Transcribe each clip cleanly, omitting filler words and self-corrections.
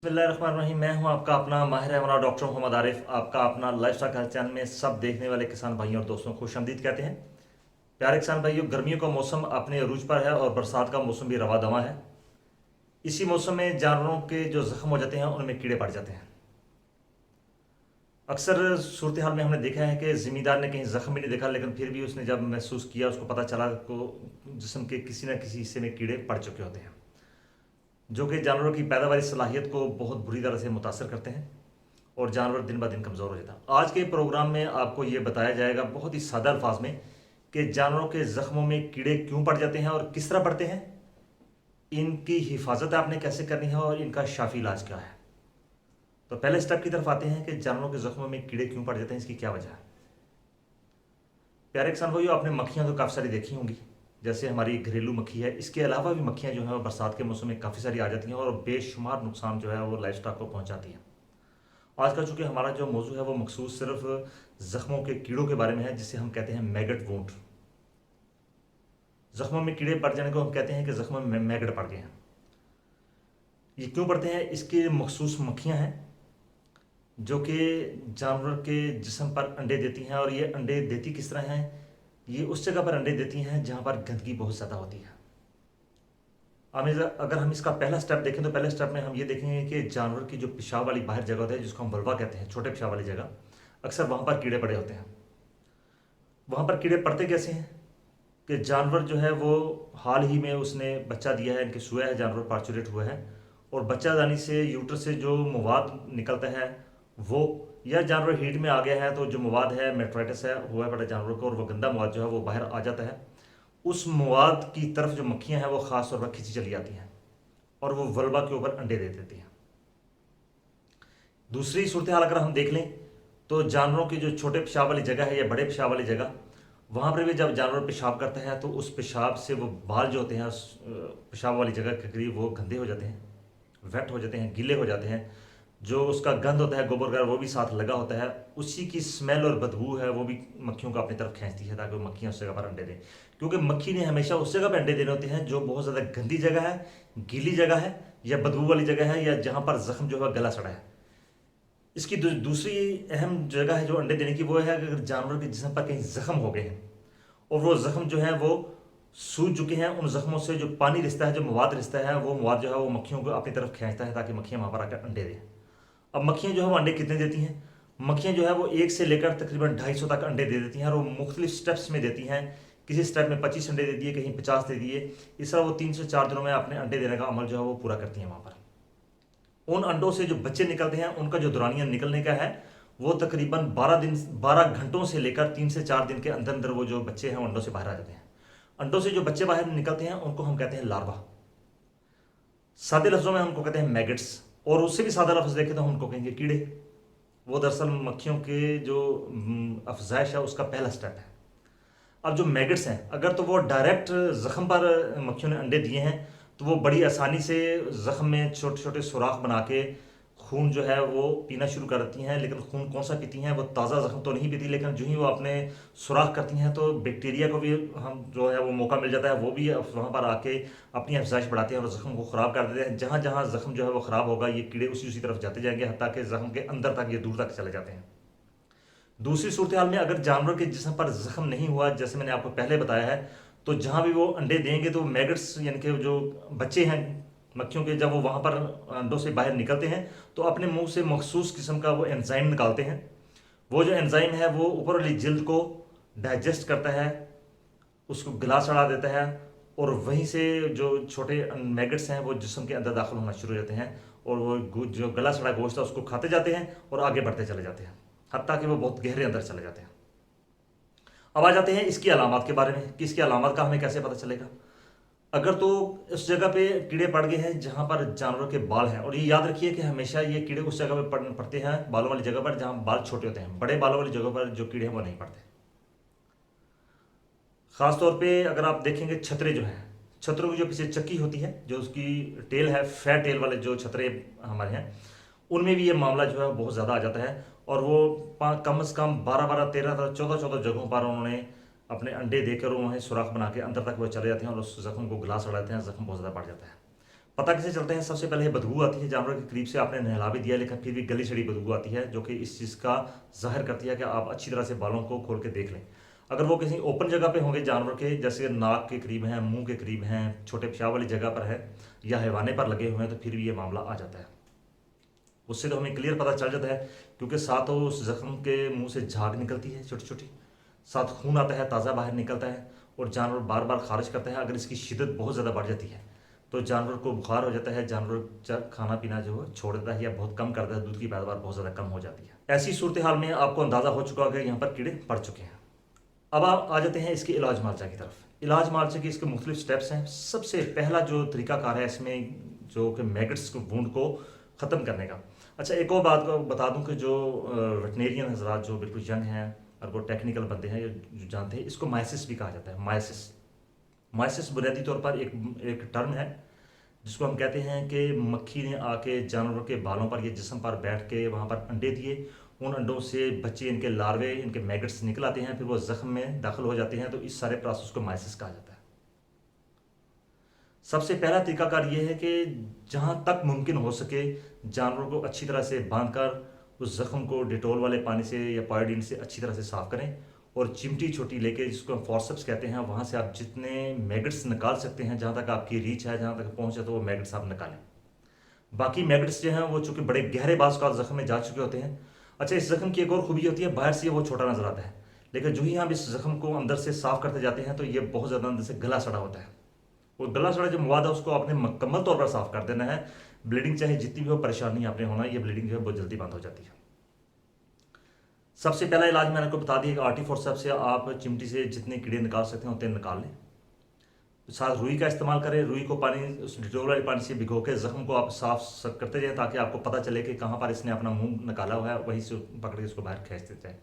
बिस्मिल्लाहिर्रहमानिर्रहीम। मैं हूं आपका अपना माहिर एमरान डॉक्टर मोहम्मद आरिफ। आपका अपना लाइफस्टाइल हेल्थ चैनल में सब देखने वाले किसान भाइयों और दोस्तों को खुशामदीद कहते हैं। प्यारे किसान भाइयों, गर्मियों का मौसम अपने अरूज पर है और बरसात का मौसम भी रवा दवा है। इसी मौसम में जानवरों के जो जख्म हो जाते हैं उनमें कीड़े पड़ जाते हैं। अक्सर सूरत हाल में हमने देखा है कि ज़िम्मेदार ने कहीं जख्म भी नहीं देखा, लेकिन फिर भी उसने जब महसूस किया, उसको पता चला को जिस्म के किसी न किसी हिस्से में कीड़े पड़ चुके होते हैं, जो कि जानवरों की पैदावारी सलाहियत को बहुत बुरी तरह से मुतासर करते हैं और जानवर दिन ब दिन कमज़ोर हो जाता है। आज के प्रोग्राम में आपको ये बताया जाएगा बहुत ही सादा अल्फाज में कि जानवरों के ज़ख्मों में कीड़े क्यों पड़ जाते हैं और किस तरह पड़ते हैं, इनकी हिफाजत आपने कैसे करनी है और इनका शाफी इलाज क्या है। तो पहले स्टेप की तरफ आते हैं कि जानवरों के ज़ख्मों में कीड़े क्यों पड़ जाते हैं, इसकी क्या वजह है। प्यारे किसान भाइयों, आपने मक्खियाँ तो काफ़ी सारी देखी होंगी, जैसे हमारी घरेलू मक्खी है। इसके अलावा भी मक्खियाँ जो है वो बरसात के मौसम में काफ़ी सारी आ जाती हैं और बेशुमार नुकसान जो है वो लाइफ स्टॉक को पहुँचाती हैं। आज का चूँकि हमारा जो मौजू है वो मखसूस सिर्फ ज़ख्मों के कीड़ों के बारे में है, जिसे हम कहते हैं मैगट वूंड। ज़ख्मों में कीड़े पड़ जाने को हम कहते हैं कि ज़ख्मों में मैगट पड़ गए हैं। ये क्यों पड़ते हैं, इसके मखसूस मक्खियाँ हैं जो कि जानवर के जिस्म पर अंडे देती हैं। और ये अंडे देती किस तरह हैं, ये उस जगह पर अंडे देती हैं जहाँ पर गंदगी बहुत ज़्यादा होती है। अगर हम इसका पहला स्टेप देखें तो पहले स्टेप में हम ये देखेंगे कि जानवर की जो पेशाब वाली बाहर जगह होती है, जिसको हम वल्वा कहते हैं, छोटे पेशाब वाली जगह, अक्सर वहाँ पर कीड़े पड़े होते हैं। वहाँ पर कीड़े पड़ते कैसे हैं कि जानवर जो है वो हाल ही में उसने बच्चा दिया है, इनके सोया है, जानवर पार्चुरेट हुआ है, और बच्चा दानी से यूटर से जो मवाद निकलता है वो, या जानवर हीट में आ गया है तो जो मवाद है मेट्राइटिस है हुआ है बड़ा जानवर को, और वो गंदा मवाद जो है वो बाहर आ जाता है। उस मवाद की तरफ जो मक्खियाँ हैं वो ख़ास तौर पर खींची चली जाती हैं और वो वल्वा के ऊपर अंडे दे देती हैं। दूसरी सूरत हाल अगर हम देख लें तो जानवरों की जो छोटे पेशाब वाली जगह है या बड़े पेशाब वाली जगह, वहाँ पर भी जब जानवर पेशाब करता है तो उस पेशाब से वो बाल जो होते हैं उस पेशाब वाली जगह के करीब वो गंदे हो जाते हैं, वेट हो जाते हैं, गीले हो जाते हैं। जो उसका गंद होता है, गोबर वगैरह, वो भी साथ लगा होता है। उसी की स्मेल और बदबू है वो भी मक्खियों को अपनी तरफ खींचती है ताकि वो मक्खियाँ उस जगह पर अंडे दें, क्योंकि मक्खी ने हमेशा उस जगह पर अंडे देने होते हैं जो बहुत ज़्यादा गंदी जगह है, गीली जगह है, या बदबू वाली जगह है, या जहाँ पर जख्म जो है गला सड़ा है। इसकी दूसरी अहम जगह है जो अंडे देने की, वो है अगर जानवर के जिस्म पर कहीं जख्म हो गए हैं और वो जख्म जो है वो सूज चुके हैं, उन जख्मों से जो पानी रिश्ता है, जो मवाद रिश्ता है, वो मवाद जो है वो मक्खियों को अपनी तरफ खींचता है ताकि मक्खियाँ वहाँ पर आकर अंडे दें। अब मक्खियाँ जो है वो अंडे कितने देती हैं, मक्खियाँ जो है वो 1 से लेकर तकरीबन 250 तक अंडे दे देती हैं, और वो मुख्तलिफ स्टेप्स में देती हैं। किसी स्टेप में 25 अंडे दे दिए, कहीं 50 दे दिए। इस तरह वो 3 से 4 दिनों में अपने अंडे देने का अमल जो है वो पूरा करती हैं। वहाँ पर उन अंडों से जो बच्चे निकलते हैं उनका जो दौरानिया निकलने का है वो तकरीबन 12 घंटों से लेकर 3 से 4 दिन के अंदर अंदर वो जो बच्चे हैं वो अंडों से बाहर आ जाते हैं। अंडों से जो बच्चे बाहर निकलते हैं उनको हम कहते हैं लार्वा। सादे लफ्ज़ों में हमको कहते हैं मैगट्स, और उससे भी सादा लफ्ज़ देखें तो हम उनको कहेंगे कीड़े। वो दरअसल मक्खियों के जो अफजाइश है उसका पहला स्टेप है। अब जो मैगट्स हैं, अगर तो वो डायरेक्ट ज़ख्म पर मक्खियों ने अंडे दिए हैं तो वो बड़ी आसानी से ज़ख्म में छोटे छोटे सुराख बना के खून जो है वो पीना शुरू कर देती हैं। लेकिन खून कौन सा पीती हैं, वो ताज़ा ज़ख्म तो नहीं पीती, लेकिन जो ही वो अपने सुराख करती हैं तो बैक्टीरिया को भी हम जो है वो मौका मिल जाता है, वो भी वहाँ पर आके अपनी अफजाइश बढ़ाते हैं और ज़ख्म को ख़राब कर देते हैं। जहाँ जहाँ ज़ख्म जो है वो ख़राब होगा, ये कीड़े उसी उसी तरफ जाते जाएंगे, हत्ता कि ज़ख्म के अंदर तक, ये दूर तक चले जाते हैं। दूसरी सूरत हाल में अगर जानवर के जिस्म पर जख्म नहीं हुआ, जैसे मैंने आपको पहले बताया है, तो जहाँ भी वो अंडे देंगे तो मैगट्स यानी कि जो बच्चे हैं मक्खियों के, जब वो वहाँ पर अंडों से बाहर निकलते हैं तो अपने मुंह से मखसूस किस्म का वो एंजाइम निकालते हैं। वो जो एंजाइम है वो ऊपर वाली जिल्द को डाइजेस्ट करता है, उसको गला सड़ा देता है, और वहीं से जो छोटे मैगट्स हैं वो जिस्म के अंदर दाखिल होना शुरू हो जाते हैं, और वो जो गला सड़ा गोश्त है उसको खाते जाते हैं और आगे बढ़ते चले जाते हैं, हत्ता कि वो बहुत गहरे अंदर चले जाते हैं। अब आ जाते हैं इसकी अलामत के बारे में कि इसकी अलामत का हमें कैसे पता चलेगा। अगर तो उस जगह पे कीड़े पड़ गए हैं जहाँ पर जानवर के बाल हैं, और ये याद रखिए कि हमेशा ये कीड़े उस जगह पर पड़ते हैं, बालों वाली जगह पर जहाँ बाल छोटे होते हैं। बड़े बालों वाली जगह पर जो कीड़े हैं वो नहीं पड़ते। ख़ासतौर पे अगर आप देखेंगे छतरे जो हैं, छतरों की जो पीछे चक्की होती है, जो उसकी टेल है, फेयर टेल वाले जो छतरे हमारे हैं, उनमें भी ये मामला जो है बहुत ज़्यादा आ जाता है। और वो कम से कम 12 13 14 14 जगहों पर उन्होंने अपने अंडे देकर वहीं सुराख बना के अंदर तक वो चले जाते हैं और उस जख्म को गला सड़ाते हैं, जख्म बहुत ज़्यादा बढ़ जाता है। पता कैसे चलते हैं? सबसे पहले बदबू आती है, जानवर के करीब से आपने नहला भी दिया लेकिन फिर भी गली सड़ी बदबू आती है, जो कि इस चीज़ का ज़ाहिर करती है कि आप अच्छी तरह से बालों को खोल के देख लें। अगर वो किसी ओपन जगह पे होंगे जानवर के, जैसे नाक के करीब हैं, मुंह के करीब हैं, छोटे पेशाब वाली जगह पर है या हैवाने पर लगे हुए हैं, तो फिर भी ये मामला आ जाता है। उससे तो हमें क्लियर पता चल जाता है, क्योंकि साथ उस जख्म के मुंह से झाग निकलती है छोटी छोटी, साथ खून आता है, ताज़ा बाहर निकलता है, और जानवर बार बार खारिज करता है। अगर इसकी शिद्दत बहुत ज़्यादा बढ़ जाती है तो जानवर को बुखार हो जाता है, जानवर खाना पीना जो है छोड़ देता है या बहुत कम कर देता है, दूध की पैदावार बहुत ज़्यादा कम हो जाती है। ऐसी सूरत हाल में आपको अंदाज़ा हो चुका है कि यहाँ पर कीड़े पड़ चुके हैं। अब आप आ जाते हैं इसके इलाज मार्चा की तरफ। इलाज मार्चा के इसके मुख्तलिफ स्टेप्स हैं। सबसे पहला जो तरीकाकार है इसमें, जो कि मैगट्स को वुंड को ख़त्म करने का। अच्छा, एक और बात को बता दूं कि जो वेटनेरियन हजरात जो बिल्कुल यंग हैं और वो टेक्निकल बंदे हैं जो जानते हैं, इसको माइसिस भी कहा जाता है। माइसिस माइसिस बुनियादी तौर पर एक टर्म है जिसको हम कहते हैं कि मक्खी ने आके जानवर के बालों पर या जिस्म पर बैठ के वहाँ पर अंडे दिए, उन अंडों से बच्चे, इनके लार्वे, इनके मैगट्स निकल आते हैं, फिर वो जख्म में दाखिल हो जाते हैं, तो इस सारे प्रोसेस को माइसिस कहा जाता है। सबसे पहला तरीकाकार ये है कि जहाँ तक मुमकिन हो सके जानवर को अच्छी तरह से बांधकर उस जख्म को डिटोल वाले पानी से या पायोडीन से अच्छी तरह से साफ करें, और चिमटी छोटी लेके, जिसको हम फॉर्सेप्स कहते हैं, वहाँ से आप जितने मैगट्स निकाल सकते हैं, जहाँ तक आपकी रीच है, जहाँ तक पहुँचे, तो वो मैगट्स आप निकालें। बाकी मैगट्स जो हैं वो चूँकि बड़े गहरे बाज़ का जख्म में जा चुके होते हैं। अच्छा, इस जख्म की एक और खूबी होती है, बाहर से वो छोटा नजर आता है, लेकिन जो ही हम इस जख्म को अंदर से साफ करते जाते हैं तो ये बहुत ज़्यादा अंदर से गला सड़ा होता है। वो गला सड़ा जो मवाद है उसको आपने मुकम्मल तौर पर साफ कर देना है। ब्लीडिंग चाहे जितनी भी हो, परेशानी आपने होना, ये ब्लीडिंग जो है बहुत जल्दी बंद हो जाती है। सबसे पहला इलाज मैंने आपको बता दिया कि आर्टी फोर्सेप्स से आप चिमटी से जितने कीड़े निकाल सकते हैं उतने निकाल लें। साथ रुई का इस्तेमाल करें। रुई को पानी, उस डिटोल वाले पानी से भिगो के जख्म को आप साफ करते जाएं, ताकि आपको पता चले कि कहाँ पर इसने अपना मुंह निकाला हुआ है, वहीं से पकड़ के इसको बाहर खींचते जाएं,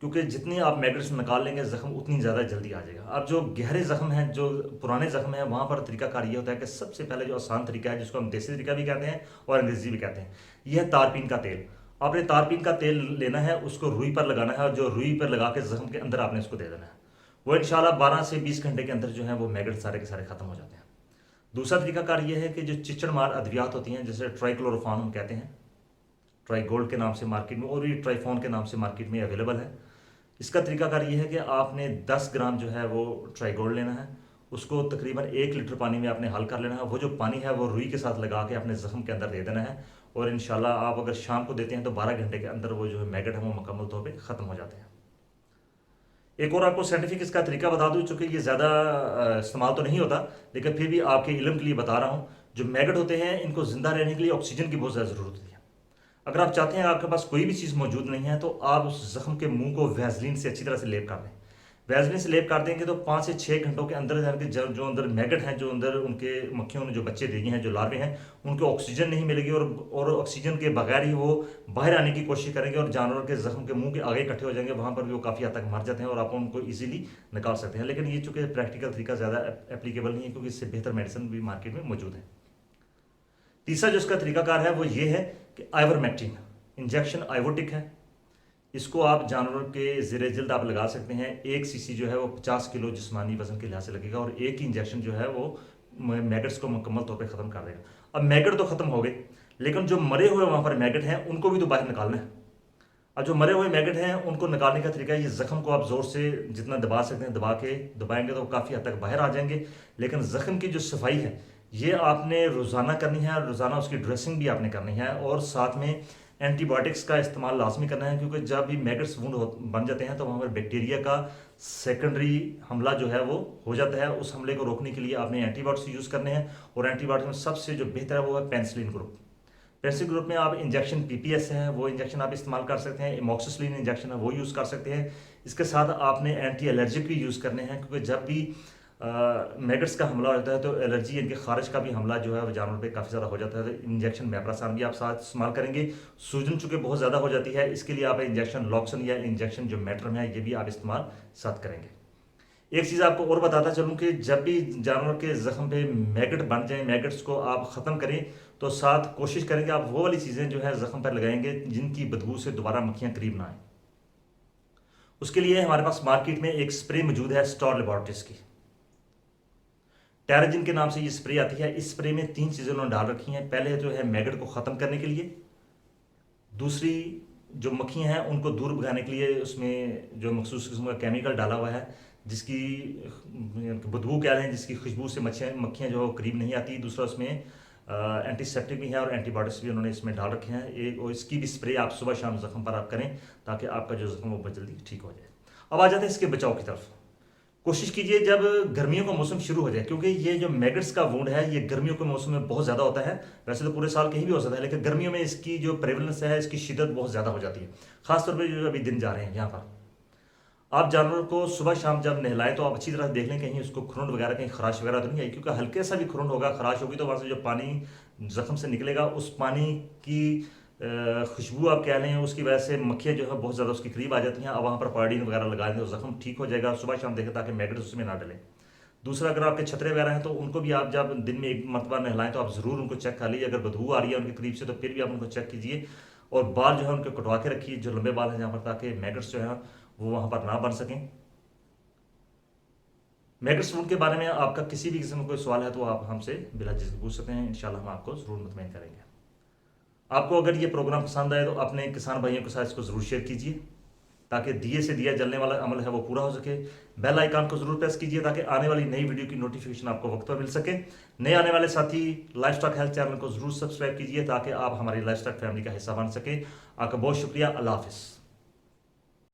क्योंकि जितनी आप मैगट्स निकाल लेंगे जख्म उतनी ज़्यादा जल्दी आ जाएगा। अब जो गहरे जख्म हैं, जो पुराने जख्म हैं, वहाँ पर तरीकाकार ये होता है कि सबसे पहले जो आसान तरीका है, जिसको हम देसी तरीका भी कहते हैं और अंग्रेजी भी कहते हैं, यह है तारपीन का तेल। आपने तारपीन का तेल लेना है, उसको रुई पर लगाना है, और जो रुई पर लगा के जख्म के अंदर आपने इसको दे देना है। वो इंशाल्लाह 12 से 20 घंटे के अंदर जो है वो मैगट सारे के सारे खत्म हो जाते हैं। दूसरा तरीकाकार ये है कि जो चिचड़ मार अद्वियात होती हैं, जैसे ट्राइक्लोरोफॉन हम कहते हैं, ट्राइगोल्ड के नाम से मार्केट में, और भी ट्राइफोन के नाम से मार्केट में अवेलेबल है। इसका तरीकाकार ये है कि आपने 10 ग्राम जो है वो ट्राइगोल्ड लेना है, उसको तकरीबन 1 लीटर पानी में आपने हल कर लेना है। वो जो पानी है वो रुई के साथ लगा के अपने जख्म के अंदर दे देना है, और इंशाल्लाह आप अगर शाम को देते हैं तो 12 घंटे के अंदर वो जो है मैगट है वो मुकम्मल तौर पे ख़त्म हो जाते हैं। एक और आपको साइंटिफिक इसका तरीका बता दूं, चूँकि ये ज़्यादा इस्तेमाल तो नहीं होता, लेकिन फिर भी आपके इल्म के लिए बता रहा हूँ। जो मैगट होते हैं इनको ज़िंदा रहने के लिए ऑक्सीजन की बहुत ज़्यादा ज़रूरत होती है। अगर आप चाहते हैं आपके पास कोई भी चीज़ मौजूद नहीं है, तो आप उस जख्म के मुंह को वैसलीन से अच्छी तरह से लेप कर दें। वैसलीन से लेप कर देंगे तो 5 से 6 घंटों के अंदर जाकर जो अंदर मैगट हैं, जो अंदर उनके मक्खियों ने जो बच्चे दिए हैं, जो लार्वे हैं, उनको ऑक्सीजन नहीं मिलेगी, और ऑक्सीजन के बगैर ही वो बाहर आने की कोशिश करेंगे, और जानवर के जख्म के मुंह के आगे इकट्ठे हो जाएंगे। वहाँ पर भी वो काफ़ी हद तक मर जाते हैं और आप उनको ईजिली निकाल सकते हैं। लेकिन ये चूँकि प्रैक्टिकल तरीका ज़्यादा एप्लीकेबल नहीं है, क्योंकि इससे बेहतर मेडिसिन भी मार्केट में मौजूद है। तीसरा जो इसका तरीकाकार है वो ये है कि आइवरमेक्टिन इंजेक्शन आइवोटिक है। इसको आप जानवर के ज़ेरे जिल्द आप लगा सकते हैं। 1 सीसी जो है वो 50 किलो जिस्मानी वजन के लिहाज से लगेगा, और एक ही इंजेक्शन जो है वो मैगट्स को मुकम्मल तौर पे ख़त्म कर देगा। अब मैगट तो ख़त्म हो गए, लेकिन जो मरे हुए वहाँ पर मैगट हैं उनको भी तो बाहर निकालना है। अब जो मरे हुए मैगट हैं उनको निकालने का तरीका, ये ज़ख्म को आप ज़ोर से जितना दबा सकते हैं दबाएंगे तो काफ़ी हद तक बाहर आ जाएंगे। लेकिन ज़ख्म की जो सफाई है ये आपने रोज़ाना करनी है, रोज़ाना उसकी ड्रेसिंग भी आपने करनी है, और साथ में एंटीबायोटिक्स का इस्तेमाल लाजमी करना है, क्योंकि जब भी मैगट्स वुंड बन जाते हैं तो वहाँ पर बैक्टीरिया का सेकेंडरी हमला जो है वो हो जाता है। उस हमले को रोकने के लिए आपने एंटीबायोटिक्स यूज़ करने हैं, और एंटीबायोटिक्स में सबसे जो बेहतर है वो है पेनिसिलिन ग्रुप। पेनिसिलिन ग्रुप में आप इंजेक्शन पीपीएस है वो इंजेक्शन आप इस्तेमाल कर सकते हैं, एमोक्सिसिलिन इंजेक्शन है वो यूज़ कर सकते हैं। इसके साथ आपने एंटी एलर्जिक भी यूज़ करने हैं, क्योंकि जब भी मैगट्स का हमला होता है तो एलर्जी, इनके खारिज का भी हमला जो है वो जानवर पे काफ़ी ज़्यादा हो जाता है। तो इंजेक्शन मेप्रासान भी आप साथ इस्तेमाल करेंगे। सूजन चूँकि बहुत ज़्यादा हो जाती है, इसके लिए आप इंजेक्शन लॉक्सन या इंजेक्शन जो मेट्रम है ये भी आप इस्तेमाल साथ करेंगे। एक चीज़ आपको और बताता चलूँ कि जब भी जानवर के ज़ख्म पे मैगट बन जाए, मैगट्स को आप ख़त्म करें, तो साथ कोशिश करें कि आप वो वाली चीज़ें जो है ज़ख्म पर लगाएंगे जिनकी बदबू से दोबारा मक्खियाँ करीब ना आए। उसके लिए हमारे पास मार्केट में एक स्प्रे मौजूद है स्टार लेबॉरेटरीज की। टेराजिन के नाम से ये स्प्रे आती है। इस स्प्रे में 3 चीज़ें उन्होंने डाल रखी हैं। पहले जो है मैगड को ख़त्म करने के लिए, दूसरी जो मक्खियाँ हैं उनको दूर भगाने के लिए उसमें जो मखसूस किस्म का केमिकल डाला हुआ है, जिसकी बदबू कह लें, जिसकी खुशबू से मक्खियाँ जो करीब नहीं आती। दूसरा उसमें एंटीसेप्टिक भी है और एंटीबायोटिक्स भी उन्होंने इसमें डाल रखे हैं। एक और इसकी भी स्प्रे आप सुबह शाम ज़ख्म पर आप करें ताकि आपका जो ज़ख्म वो बहुत जल्दी ठीक हो जाए। अब आ जाते हैं इसके बचाव की तरफ। कोशिश कीजिए जब गर्मियों का मौसम शुरू हो जाए, क्योंकि ये जो मैगट्स का वुंड है ये गर्मियों के मौसम में बहुत ज़्यादा होता है। वैसे तो पूरे साल कहीं भी हो सकता है, लेकिन गर्मियों में इसकी जो प्रेवलेंस है, इसकी शिद्दत बहुत ज़्यादा हो जाती है। खासतौर पर जो अभी दिन जा रहे हैं यहाँ पर, आप जानवर को सुबह शाम जब नहलाएं तो आप अच्छी तरह देख लें कहीं उसको खुरुंड वगैरह, कहीं खराश वगैरह तो नहीं आई, क्योंकि हल्के सा भी खुरुंड होगा, खराश होगी तो वहाँ से जो पानी जख्म से निकलेगा, उस पानी की खुशबू आप कह लें, उसकी वजह से मक्खियाँ जो है बहुत ज़्यादा उसके करीब आ जाती हैं। अब वहाँ पर पायोडीन वगैरह लगा दें तो जख्म ठीक हो जाएगा। सुबह शाम देखें ताकि मैगट्स उसमें ना डलें। दूसरा, अगर आपके छतरे वगैरह हैं तो उनको भी आप जब दिन में एक मरतबा नहलाएं तो आप ज़रूर उनको चेक कर लीजिए। अगर बदबू आ रही है उनके करीब से तो फिर भी आप उनको चेक कीजिए। और बाल जो है उनके कटवा के रखिए, जो लंबे बाल हैं जहाँ पर, ताकि मैगट्स जो हैं वो वहाँ पर ना बन सकें। मैगट्स वुंड के बारे में आपका किसी भी किस्म का कोई सवाल है तो आप हमसे बिला झिझक पूछ सकते हैं। इंशाल्लाह हम आपको ज़रूर मुतमईन करेंगे। आपको अगर ये प्रोग्राम पसंद आए तो अपने किसान भाइयों के साथ इसको ज़रूर शेयर कीजिए ताकि दिए से दिया जलने वाला अमल है वो पूरा हो सके। बेल आइकन को ज़रूर प्रेस कीजिए ताकि आने वाली नई वीडियो की नोटिफिकेशन आपको वक्त पर मिल सके। नए आने वाले साथी लाइफस्टॉक हेल्थ चैनल को ज़रूर सब्सक्राइब कीजिए ताकि आप हमारी लाइफस्टॉक फैमिली का हिस्सा बन सके। आपका बहुत शुक्रिया। अल्लाह हाफिज़।